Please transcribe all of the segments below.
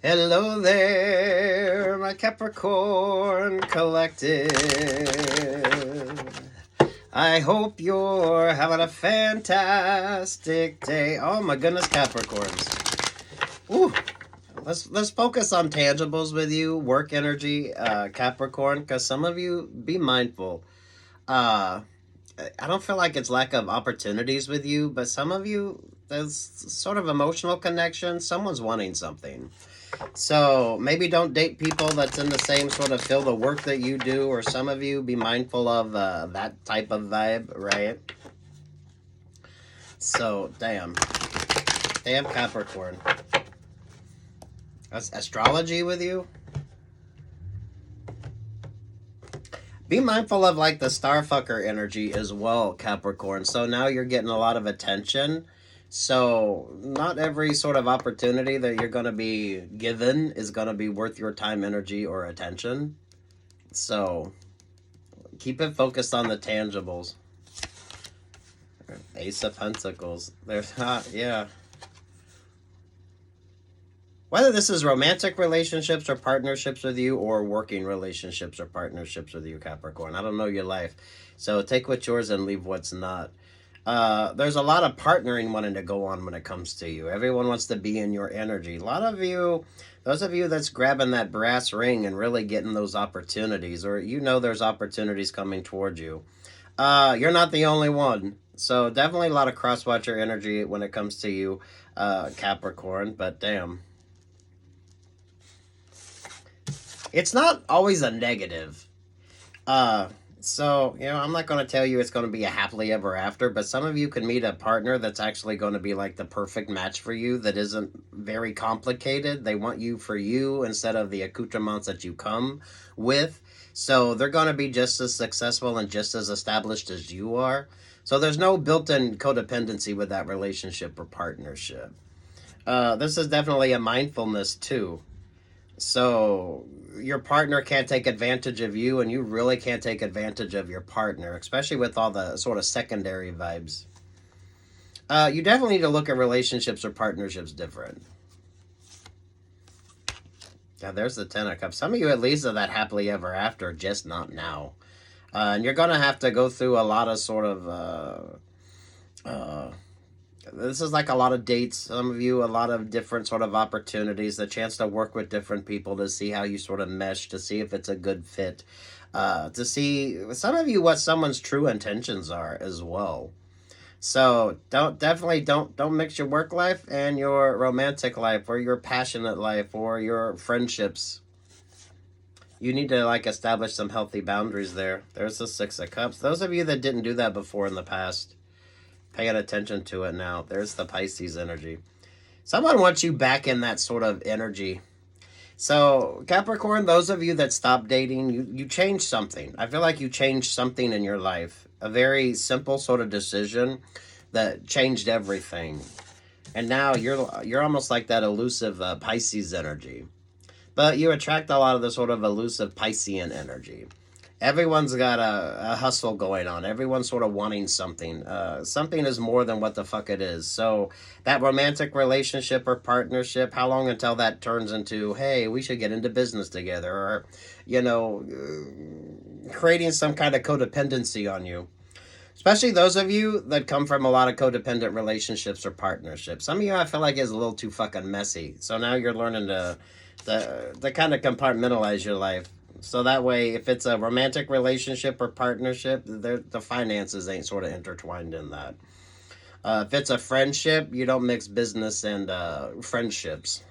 Hello there, my Capricorn collective. I hope you're having a fantastic day. Oh my goodness, Capricorns. Ooh, let's focus on tangibles with you, work energy, Capricorn, because some of you, be mindful. I don't feel like it's lack of opportunities with you, but some of you, there's sort of emotional connection. Someone's wanting something. So maybe don't date people that's in the same sort of field of work that you do, or some of you be mindful of that type of vibe, right? So, damn Capricorn. That's astrology with you. Be mindful of like the starfucker energy as well, Capricorn. So now you're getting a lot of attention. So not every sort of opportunity that you're going to be given is going to be worth your time, energy, or attention. So keep it focused on the tangibles. Ace of Pentacles. There's yeah. Whether this is romantic relationships or partnerships with you, or working relationships or partnerships with you, Capricorn. I don't know your life. So take what's yours and leave what's not. There's a lot of partnering wanting to go on when it comes to you. Everyone wants to be in your energy. A lot of you, those of you that's grabbing that brass ring and really getting those opportunities, or you know there's opportunities coming towards you. You're not the only one. So definitely a lot of cross-watcher energy when it comes to you, Capricorn. But damn. It's not always a negative. So, I'm not going to tell you it's going to be a happily ever after, but some of you can meet a partner that's actually going to be like the perfect match for you, that isn't very complicated. They want you for you instead of the accoutrements that you come with. So they're going to be just as successful and just as established as you are. So there's no built-in codependency with that relationship or partnership. This is definitely a mindfulness too. So your partner can't take advantage of you, and you really can't take advantage of your partner, especially with all the sort of secondary vibes. You definitely need to look at relationships or partnerships different. Yeah, there's the Ten of Cups. Some of you at least are that happily ever after, just not now. And you're going to have to go through a lot of sort of... this is like a lot of dates, some of you, a lot of different sort of opportunities, the chance to work with different people, to see how you sort of mesh, to see if it's a good fit, to see, some of you, what someone's true intentions are as well. So don't mix your work life and your romantic life, or your passionate life, or your friendships. You need to like establish some healthy boundaries there. There's the Six of Cups. Those of you that didn't do that before in the past, paying attention to it now. There's the Pisces energy. Someone wants you back in that sort of energy. So, Capricorn, those of you that stopped dating, you changed something. I feel like you changed something in your life. A very simple sort of decision that changed everything. And now you're almost like that elusive Pisces energy. But you attract a lot of the sort of elusive Piscean energy. Everyone's got a hustle going on. Everyone's sort of wanting something. Something is more than what the fuck it is. So that romantic relationship or partnership, how long until that turns into, hey, we should get into business together? Or, creating some kind of codependency on you. Especially those of you that come from a lot of codependent relationships or partnerships. Some of you, I feel like, is a little too fucking messy. So now you're learning to kind of compartmentalize your life. So that way, if it's a romantic relationship or partnership, the finances ain't sort of intertwined in that. If it's a friendship, you don't mix business and friendships.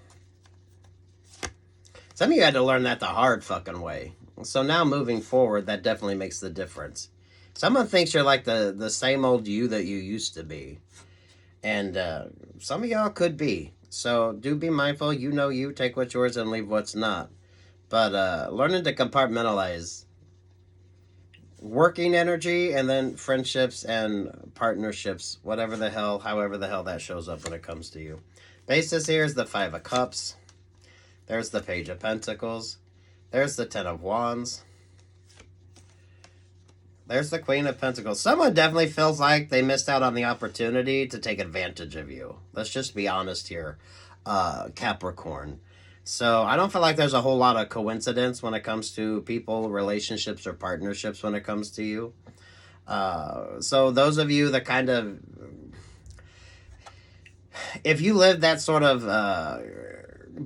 Some of you had to learn that the hard fucking way. So now moving forward, that definitely makes the difference. Someone thinks you're like the same old you that you used to be. And some of y'all could be. So do be mindful. You know you. Take what's yours and leave what's not. But learning to compartmentalize working energy and then friendships and partnerships, whatever the hell, however the hell that shows up when it comes to you. Basis here is the Five of Cups. There's the Page of Pentacles. There's the Ten of Wands. There's the Queen of Pentacles. Someone definitely feels like they missed out on the opportunity to take advantage of you. Let's just be honest here, Capricorn. So I don't feel like there's a whole lot of coincidence when it comes to people, relationships, or partnerships when it comes to you. So those of you that kind of, if you live that sort of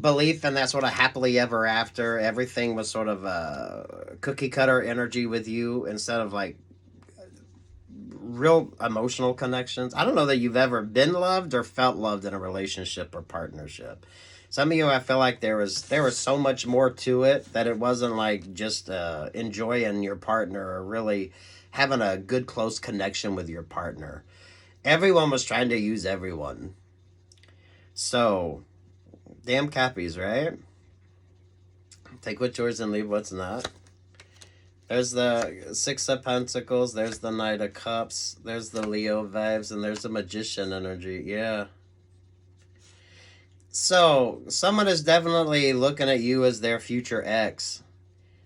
belief and that sort of happily ever after, everything was sort of cookie cutter energy with you instead of like real emotional connections. I don't know that you've ever been loved or felt loved in a relationship or partnership. Some of you, I feel like there was so much more to it, that it wasn't like just enjoying your partner or really having a good close connection with your partner. Everyone was trying to use everyone. So, damn Cappies, right? Take what's yours and leave what's not. There's the Six of Pentacles, there's the Knight of Cups, there's the Leo vibes, and there's the Magician energy. Yeah. So, someone is definitely looking at you as their future ex.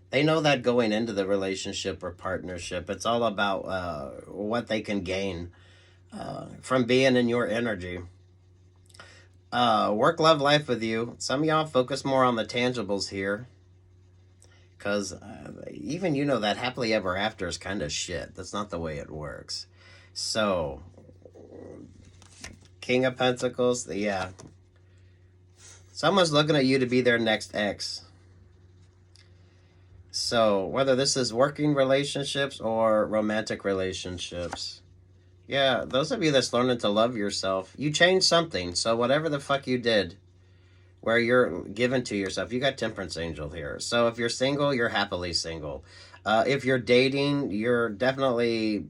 They know that going into the relationship or partnership. It's all about what they can gain from being in your energy. Work, love, life with you. Some of y'all focus more on the tangibles here. Because even you know that happily ever after is kind of shit. That's not the way it works. So, King of Pentacles, yeah. Someone's looking at you to be their next ex. So, whether this is working relationships or romantic relationships. Yeah, those of you that's learning to love yourself, you changed something. So, whatever the fuck you did, where you're given to yourself, you got Temperance Angel here. So, if you're single, you're happily single. If you're dating, you're definitely...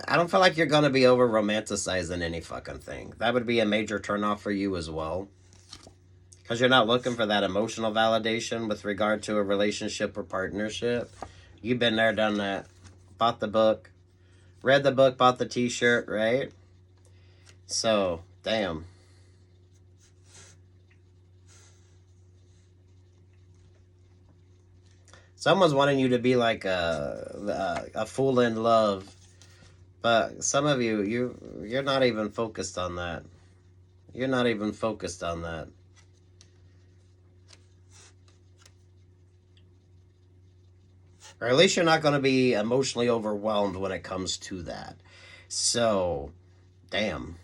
I don't feel like you're going to be over romanticizing any fucking thing. That would be a major turnoff for you as well. Because you're not looking for that emotional validation with regard to a relationship or partnership. You've been there, done that. Bought the book. Read the book, bought the t-shirt, right? So, damn. Someone's wanting you to be like a fool in love. But some of you, you're not even focused on that. You're not even focused on that. Or at least you're not going to be emotionally overwhelmed when it comes to that. So, damn.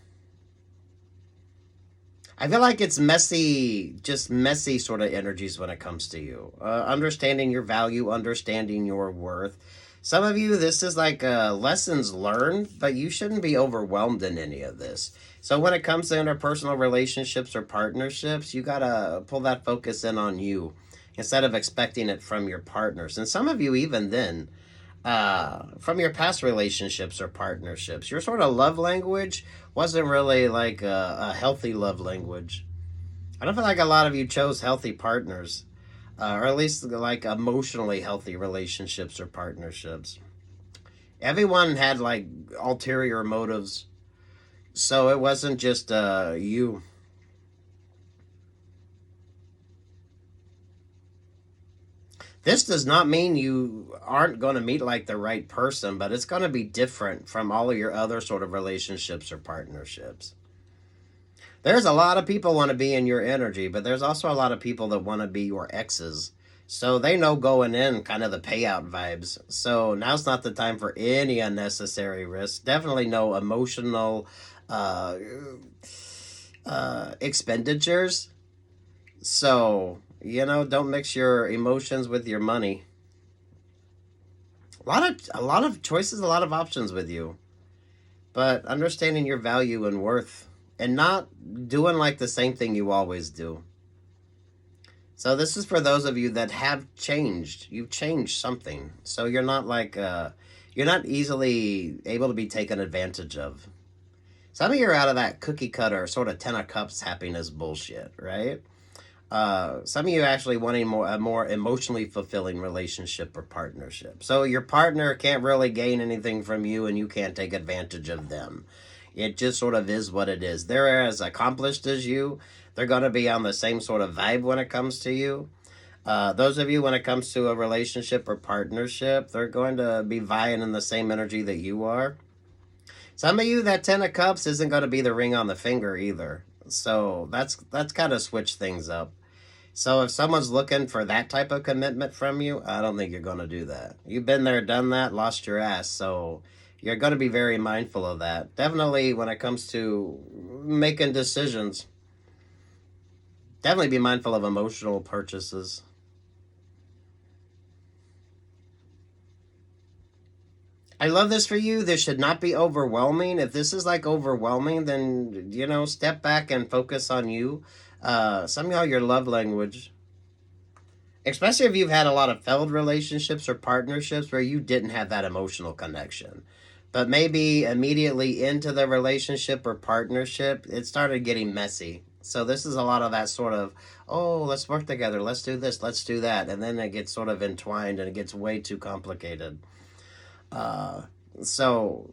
I feel like it's messy, just messy sort of energies when it comes to you. Understanding your value, understanding your worth. Some of you, this is like lessons learned, but you shouldn't be overwhelmed in any of this. So when it comes to interpersonal relationships or partnerships, you got to pull that focus in on you instead of expecting it from your partners. And some of you, even then, from your past relationships or partnerships, your sort of love language wasn't really like a healthy love language. I don't feel like a lot of you chose healthy partners, or at least like emotionally healthy relationships or partnerships. Everyone had like ulterior motives, so it wasn't just you. This does not mean you aren't going to meet like the right person, but it's going to be different from all of your other sort of relationships or partnerships. There's a lot of people want to be in your energy, but there's also a lot of people that want to be your exes. So they know going in kind of the payout vibes. So now's not the time for any unnecessary risks. Definitely no emotional expenditures. So, don't mix your emotions with your money. A lot of choices, a lot of options with you. But understanding your value and worth and not doing like the same thing you always do. So this is for those of you that have changed. You've changed something. So you're not like you're not easily able to be taken advantage of. Some of you are out of that cookie cutter sort of 10 of cups happiness bullshit, right? Some of you actually wanting a more emotionally fulfilling relationship or partnership. So your partner can't really gain anything from you and you can't take advantage of them. It just sort of is what it is. They're as accomplished as you. They're going to be on the same sort of vibe when it comes to you. Those of you, when it comes to a relationship or partnership, they're going to be vying in the same energy that you are. Some of you, that 10 of cups isn't going to be the ring on the finger either. So that's kind of switched things up. So if someone's looking for that type of commitment from you, I don't think you're going to do that. You've been there, done that, lost your ass. So you're going to be very mindful of that. Definitely when it comes to making decisions, definitely be mindful of emotional purchases. I love this for you. This should not be overwhelming. If this is like overwhelming, then, step back and focus on you. Some of y'all, your love language, especially if you've had a lot of failed relationships or partnerships where you didn't have that emotional connection. But maybe immediately into the relationship or partnership, it started getting messy. So this is a lot of that sort of, oh, let's work together, let's do this, let's do that. And then it gets sort of entwined and it gets way too complicated. So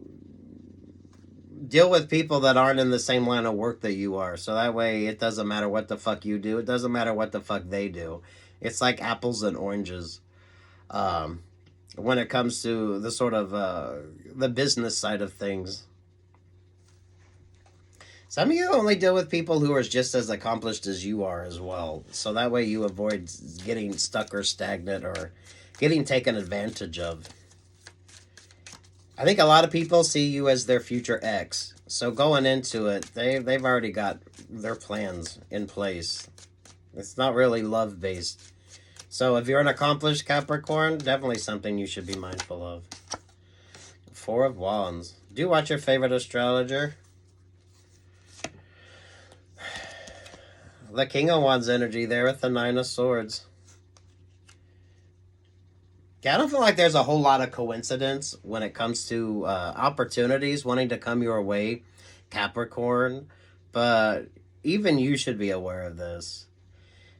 deal with people that aren't in the same line of work that you are. So that way it doesn't matter what the fuck you do. It doesn't matter what the fuck they do. It's like apples and oranges. When it comes to the sort of the business side of things. Some of you only deal with people who are just as accomplished as you are as well. So that way you avoid getting stuck or stagnant or getting taken advantage of. I think a lot of people see you as their future ex. So going into it, they've already got their plans in place. It's not really love-based. So if you're an accomplished Capricorn, definitely something you should be mindful of. Four of Wands. Do you watch your favorite astrologer? The King of Wands energy there with the Nine of Swords. Yeah, I don't feel like there's a whole lot of coincidence when it comes to opportunities wanting to come your way, Capricorn. But even you should be aware of this.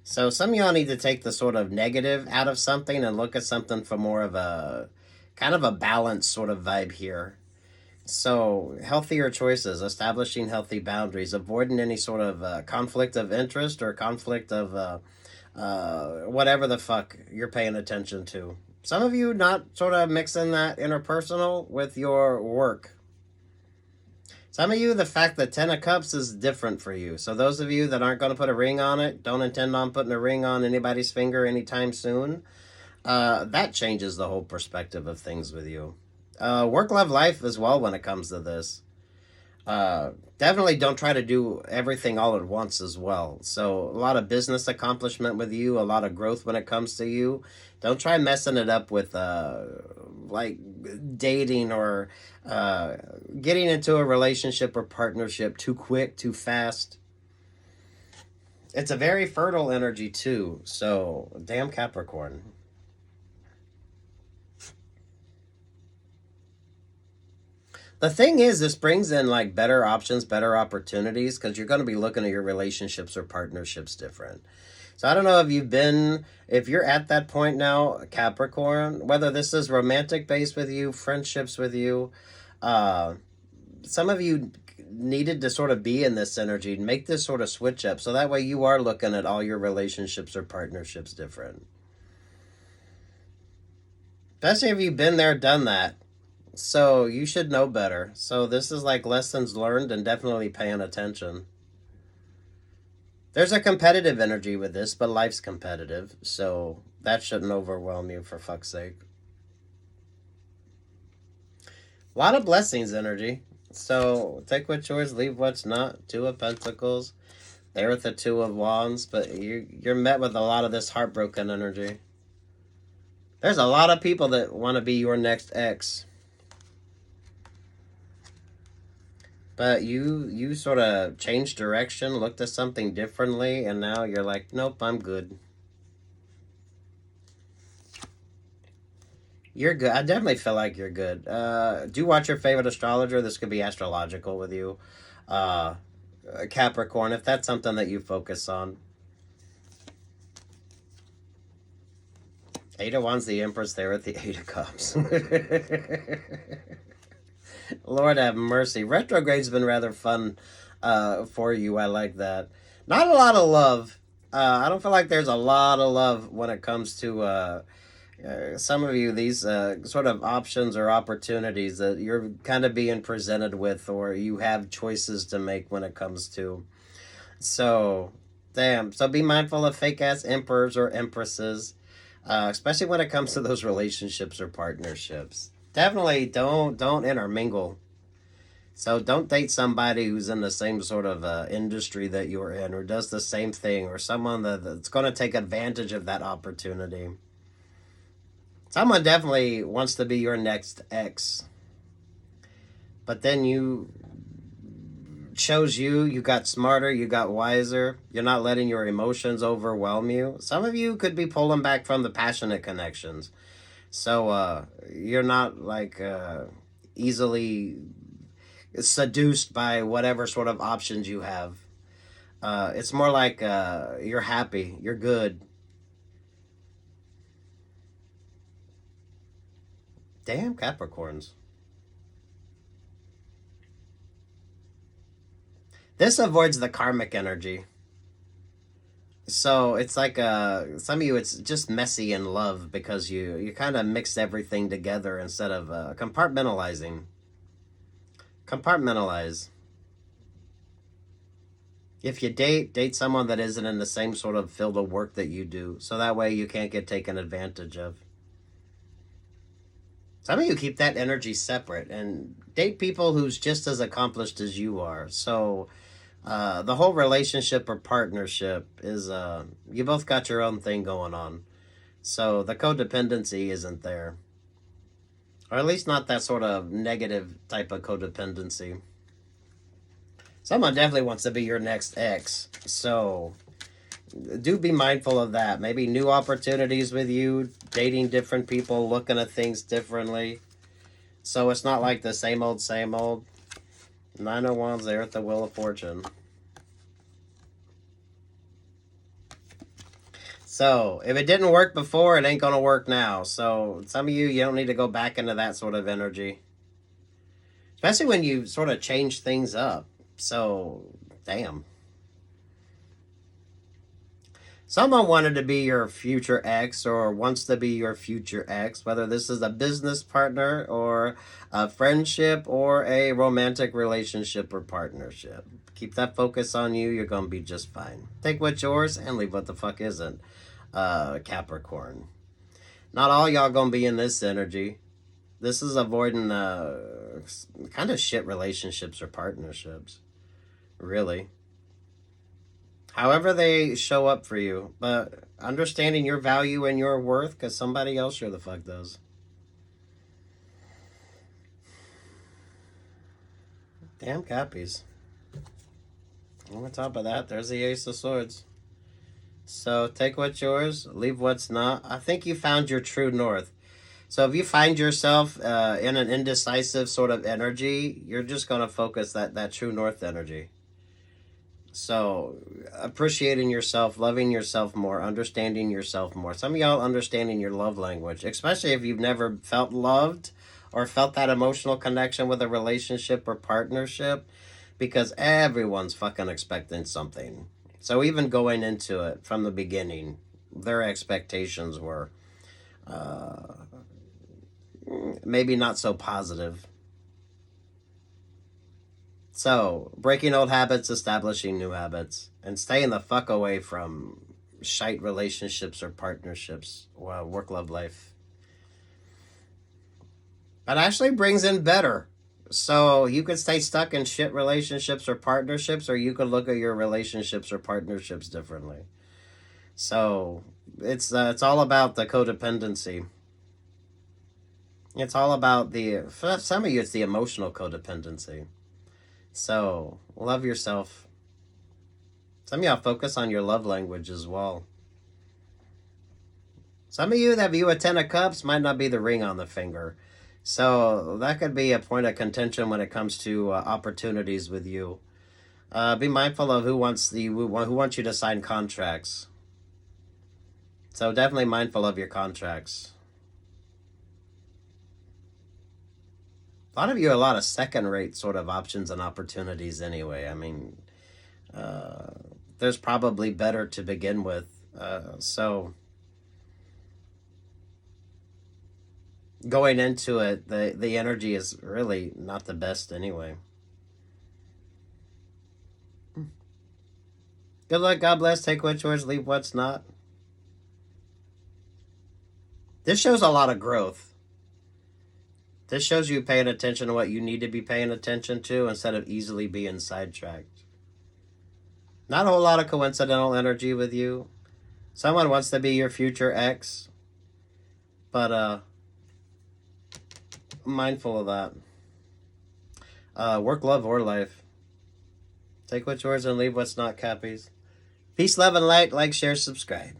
So some of y'all need to take the sort of negative out of something and look at something for more of a kind of a balanced sort of vibe here. So healthier choices, establishing healthy boundaries, avoiding any sort of conflict of interest or conflict of whatever the fuck you're paying attention to. Some of you not sort of mixing that interpersonal with your work. Some of you, the fact that 10 of Cups is different for you. So those of you that aren't going to put a ring on it, don't intend on putting a ring on anybody's finger anytime soon, that changes the whole perspective of things with you. Work, love, life as well when it comes to this. Definitely don't try to do everything all at once as well. So a lot of business accomplishment with you, a lot of growth when it comes to you. Don't try messing it up with like dating or getting into a relationship or partnership too quick, too fast. It's a very fertile energy too. So damn Capricorn. The thing is, this brings in like better options, better opportunities, because you're going to be looking at your relationships or partnerships different. So I don't know if you're at that point now, Capricorn, whether this is romantic based with you, friendships with you, some of you needed to sort of be in this energy and make this sort of switch up. So that way you are looking at all your relationships or partnerships different. Especially if you've been there, done that. So you should know better. So this is like lessons learned and definitely paying attention. There's a competitive energy with this, but life's competitive. So that shouldn't overwhelm you, for fuck's sake. A lot of blessings energy. So take what's yours, leave what's not. Two of Pentacles. There with the Two of Wands. But you're met with a lot of this heartbroken energy. There's a lot of people that want to be your next ex. But you sort of changed direction, looked at something differently, and now you're like, nope, I'm good. You're good. I definitely feel like you're good. Do watch your favorite astrologer. This could be astrological with you. Capricorn, if that's something that you focus on. Eight of Wands, the Empress there at the Eight of Cups. Lord have mercy. Retrograde's been rather fun for you. I like that. Not a lot of love. I don't feel like there's a lot of love when it comes to some of you, these sort of options or opportunities that you're kind of being presented with or you have choices to make when it comes to. So Damn. So be mindful of fake ass emperors or empresses, especially when it comes to those relationships or partnerships. Definitely don't intermingle. So don't date somebody who's in the same sort of industry that you're in, or does the same thing, or someone that's going to take advantage of that opportunity. Someone definitely wants to be your next ex, but then you chose you got smarter, you got wiser, you're not letting your emotions overwhelm you. Some of you could be pulling back from the passionate connections. So you're not like easily seduced by whatever sort of options you have. It's more like you're happy, you're good. Damn Capricorns. This avoids the karmic energy. So it's like some of you, it's just messy in love because you kind of mix everything together instead of compartmentalizing. Compartmentalize. If you date someone that isn't in the same sort of field of work that you do, so that way you can't get taken advantage of. Some of you keep that energy separate and date people who's just as accomplished as you are. So the whole relationship or partnership is you both got your own thing going on. So the codependency isn't there. Or at least not that sort of negative type of codependency. Someone definitely wants to be your next ex. So do be mindful of that. Maybe new opportunities with you, dating different people, looking at things differently. So it's not like the same old, same old. 9 of Wands there at the Wheel of Fortune. So if it didn't work before, it ain't going to work now. So some of you don't need to go back into that sort of energy. Especially when you sort of change things up. So, damn. Someone wanted to be your future ex or wants to be your future ex, whether this is a business partner or a friendship or a romantic relationship or partnership. Keep that focus on you. You're going to be just fine. Take what's yours and leave what the fuck isn't. Capricorn. Not all y'all going to be in this energy. This is avoiding kind of shit relationships or partnerships. Really. However they show up for you, but understanding your value and your worth, because somebody else sure the fuck does. Damn Cappies. On top of that, there's the Ace of Swords. So take what's yours, leave what's not. I think you found your true north. So if you find yourself in an indecisive sort of energy, you're just going to focus that true north energy. So appreciating yourself, loving yourself more, understanding yourself more. Some of y'all understanding your love language, especially if you've never felt loved or felt that emotional connection with a relationship or partnership, because everyone's fucking expecting something. So even going into it from the beginning, their expectations were maybe not so positive. So, breaking old habits, establishing new habits, and staying the fuck away from shite relationships or partnerships, work, love, life. It actually brings in better. So, you could stay stuck in shit relationships or partnerships, or you could look at your relationships or partnerships differently. So, it's all about the codependency. It's all about for some of you, it's the emotional codependency. So, love yourself. Some of y'all focus on your love language as well. Some of you that view a 10 of Cups might not be the ring on the finger. So, that could be a point of contention when it comes to opportunities with you. Be mindful of who wants you to sign contracts. So, definitely mindful of your contracts. A lot of you are a lot of second-rate sort of options and opportunities anyway. I mean, there's probably better to begin with. So going into it, the energy is really not the best anyway. Good luck. God bless. Take what's yours. Leave what's not. This shows a lot of growth. This shows you paying attention to what you need to be paying attention to instead of easily being sidetracked. Not a whole lot of coincidental energy with you. Someone wants to be your future ex, but I'm mindful of that. Work, love, or life. Take what's yours and leave what's not, Cappies. Peace, love, and light. Like, share, subscribe.